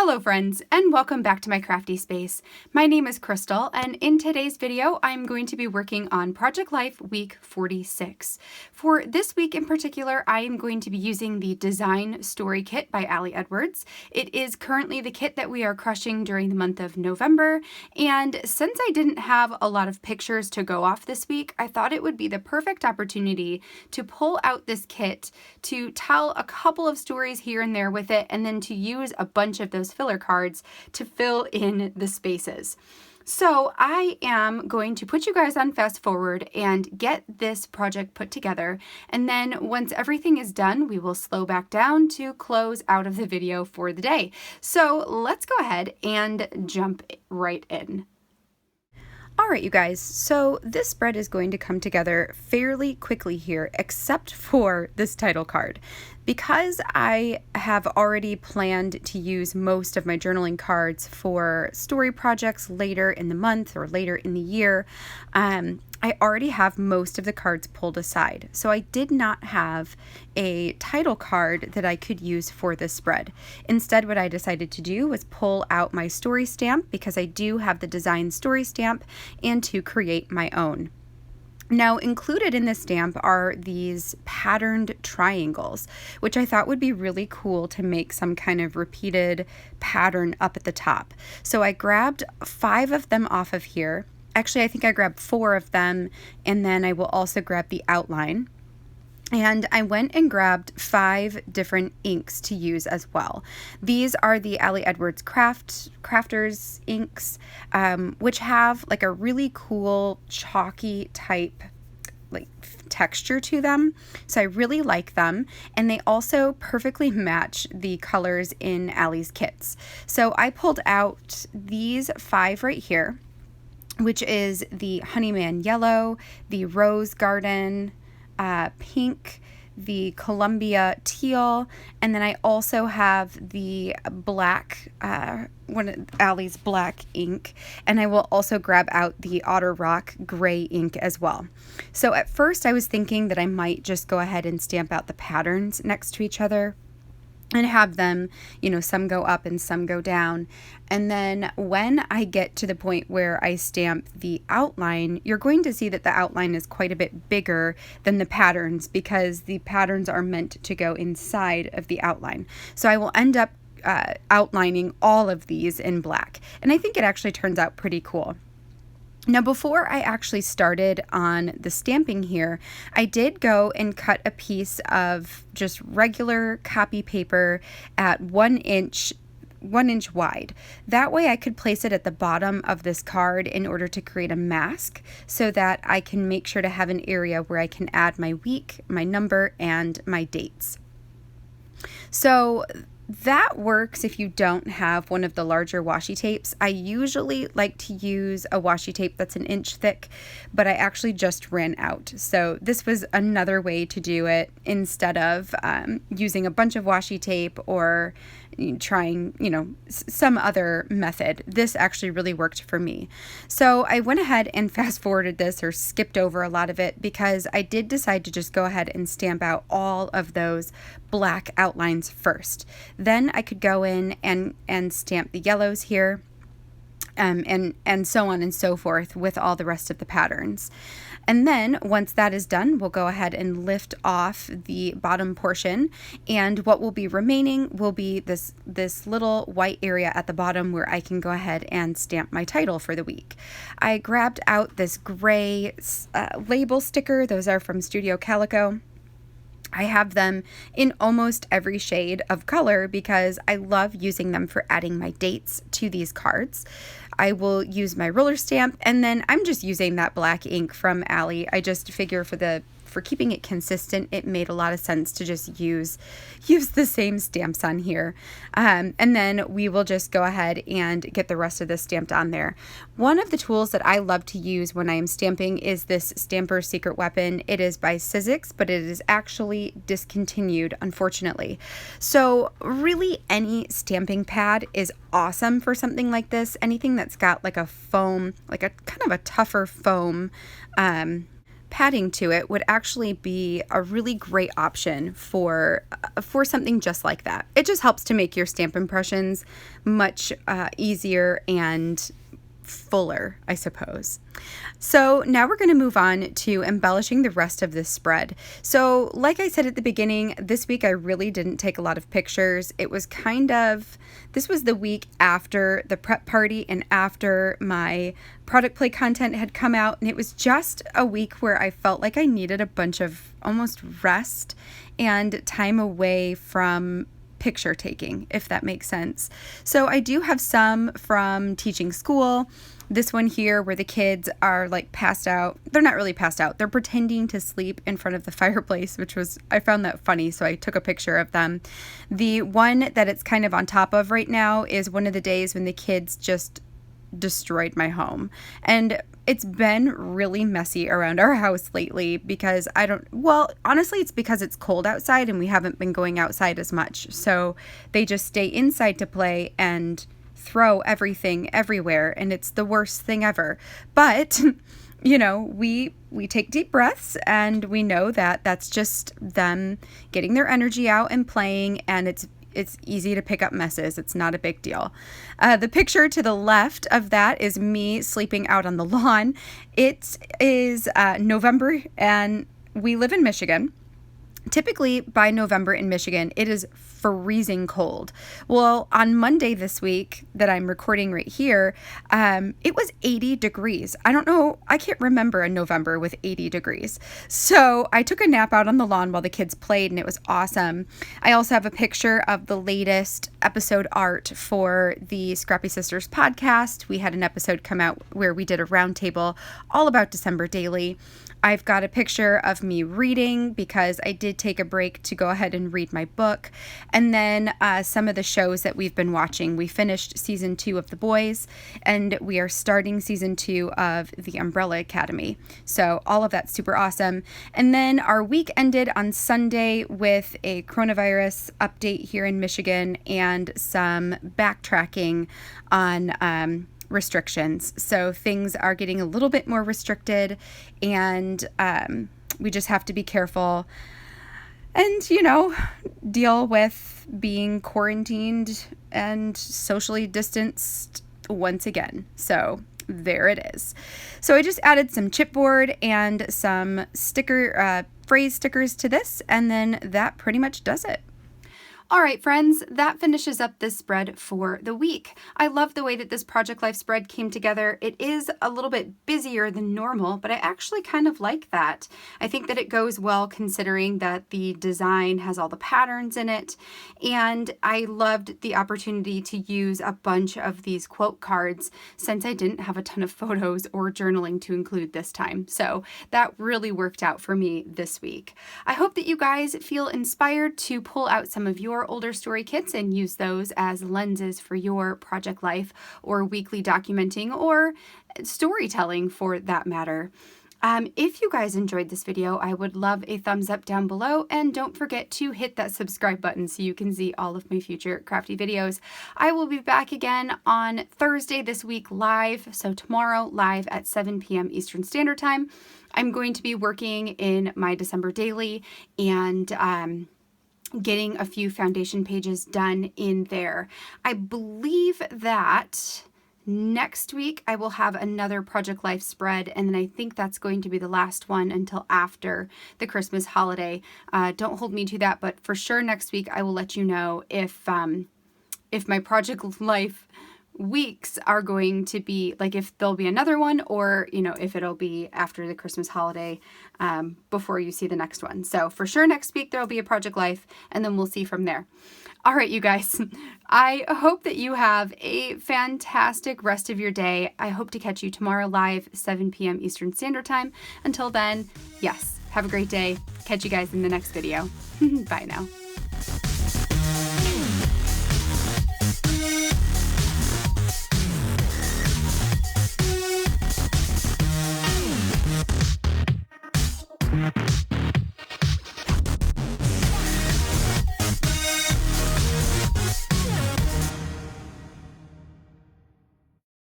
Hello friends, and welcome back to my crafty space. My name is Crystal, and in today's video I'm going to be working on Project Life week 46. For this week in particular, I am going to be using the Design Story Kit by Ali Edwards. It is currently the kit that we are crushing during the month of November, and since I didn't have a lot of pictures to go off this week, I thought it would be the perfect opportunity to pull out this kit to tell a couple of stories here and there with it, and then to use a bunch of those filler cards to fill in the spaces. So I am going to put you guys on fast forward and get this project put together, and then once everything is done, we will slow back down to close out of the video for the day. So let's go ahead and jump right in. Alright you guys, so this spread is going to come together fairly quickly here, except for this title card. Because I have already planned to use most of my journaling cards for story projects later in the month or later in the year, I already have most of the cards pulled aside. So I did not have a title card that I could use for this spread. Instead, what I decided to do was pull out my story stamp, because I do have the design story stamp, and to create my own. Now, included in this stamp are these patterned triangles, which I thought would be really cool to make some kind of repeated pattern up at the top. So I grabbed 5 of them off of here. Actually, I think I grabbed 4 of them, and then I will also grab the outline. And I went and grabbed 5 different inks to use as well. These are the Ali Edwards Crafters inks, which have like a really cool chalky type texture to them. So I really like them, and they also perfectly match the colors in Ali's kits. So I pulled out these 5 right here, which is the Honeyman Yellow, the Rose Garden Pink, the Columbia Teal, and then I also have the black, one of Ali's black ink, and I will also grab out the Otter Rock gray ink as well. So at first I was thinking that I might just go ahead and stamp out the patterns next to each other and have them, some go up and some go down. And then when I get to the point where I stamp the outline, you're going to see that the outline is quite a bit bigger than the patterns, because the patterns are meant to go inside of the outline. So I will end up outlining all of these in black. And I think it actually turns out pretty cool. Now, before I actually started on the stamping here, I did go and cut a piece of just regular copy paper at 1 inch wide. That way I could place it at the bottom of this card in order to create a mask, so that I can make sure to have an area where I can add my week, my number, and my dates. So that works if you don't have one of the larger washi tapes. I usually like to use a washi tape that's 1 inch thick, but I actually just ran out. So this was another way to do it, instead of using a bunch of washi tape or trying, some other method. This actually really worked for me. So I went ahead and fast forwarded this, or skipped over a lot of it, because I did decide to just go ahead and stamp out all of those black outlines first. Then I could go in and stamp the yellows here, and so on and so forth with all the rest of the patterns. And then once that is done, we'll go ahead and lift off the bottom portion, and what will be remaining will be this little white area at the bottom where I can go ahead and stamp my title for the week. I grabbed out this gray label sticker. Those are from Studio Calico. I have them in almost every shade of color because I love using them for adding my dates to these cards. I will use my roller stamp, and then I'm just using that black ink from Ali. I just figure for keeping it consistent, it made a lot of sense to just use the same stamps on here. And then we will just go ahead and get the rest of this stamped on there. One of the tools that I love to use when I am stamping is this Stamper's Secret Weapon. It is by Sizzix, but it is actually discontinued, unfortunately. So really any stamping pad is awesome for something like this. Anything that's got like a foam, like a kind of a tougher foam padding to it would actually be a really great option for something just like that. It just helps to make your stamp impressions much easier and fuller, I suppose. So now we're going to move on to embellishing the rest of this spread. So like I said at the beginning, this week I really didn't take a lot of pictures. It was this was the week after the prep party and after my product play content had come out, and it was just a week where I felt like I needed a bunch of almost rest and time away from picture taking, if that makes sense. So I do have some from teaching school. This one here where the kids are like passed out. They're not really passed out. They're pretending to sleep in front of the fireplace, I found that funny, so I took a picture of them. The one that it's kind of on top of right now is one of the days when the kids just destroyed my home. And it's been really messy around our house lately because honestly, it's because it's cold outside and we haven't been going outside as much. So they just stay inside to play and throw everything everywhere, and it's the worst thing ever. But we take deep breaths, and we know that that's just them getting their energy out and playing, and it's easy to pick up messes. It's not a big deal. The picture to the left of that is me sleeping out on the lawn. It is November, and we live in Michigan. Typically by November in Michigan, it is freezing cold. Well, on Monday this week that I'm recording right here, it was 80 degrees. I can't remember a November with 80 degrees. So I took a nap out on the lawn while the kids played, and it was awesome. I also have a picture of the latest episode art for the Scrappy Sisters podcast. We had an episode come out where we did a roundtable all about December Daily. I've got a picture of me reading because I did take a break to go ahead and read my book. And then some of the shows that we've been watching. We finished season 2 of The Boys, and we are starting season 2 of The Umbrella Academy. So all of that's super awesome. And then our week ended on Sunday with a coronavirus update here in Michigan and some backtracking on restrictions. So things are getting a little bit more restricted, and we just have to be careful and, deal with being quarantined and socially distanced once again. So there it is. So I just added some chipboard and some phrase stickers to this, and then that pretty much does it. All right, friends, that finishes up this spread for the week. I love the way that this Project Life spread came together. It is a little bit busier than normal, but I actually kind of like that. I think that it goes well considering that the design has all the patterns in it, and I loved the opportunity to use a bunch of these quote cards since I didn't have a ton of photos or journaling to include this time. So that really worked out for me this week. I hope that you guys feel inspired to pull out some of your older story kits and use those as lenses for your project life or weekly documenting or storytelling for that matter. If you guys enjoyed this video, I would love a thumbs up down below, and don't forget to hit that subscribe button so you can see all of my future crafty videos. I will be back again on Thursday this week live, so tomorrow live at 7 p.m. Eastern Standard Time. I'm going to be working in my December daily and getting a few foundation pages done in there. I believe that next week I will have another Project Life spread, and then I think that's going to be the last one until after the Christmas holiday. Don't hold me to that, but for sure next week I will let you know if my Project Life weeks are going to be, like, if there'll be another one, or if it'll be after the Christmas holiday before you see the next one. So for sure next week there'll be a Project Life, and then we'll see from there. All right, you guys, I hope that you have a fantastic rest of your day. I hope to catch you tomorrow live 7 p.m. Eastern Standard Time. Until then, yes, have a great day. Catch you guys in the next video. Bye now.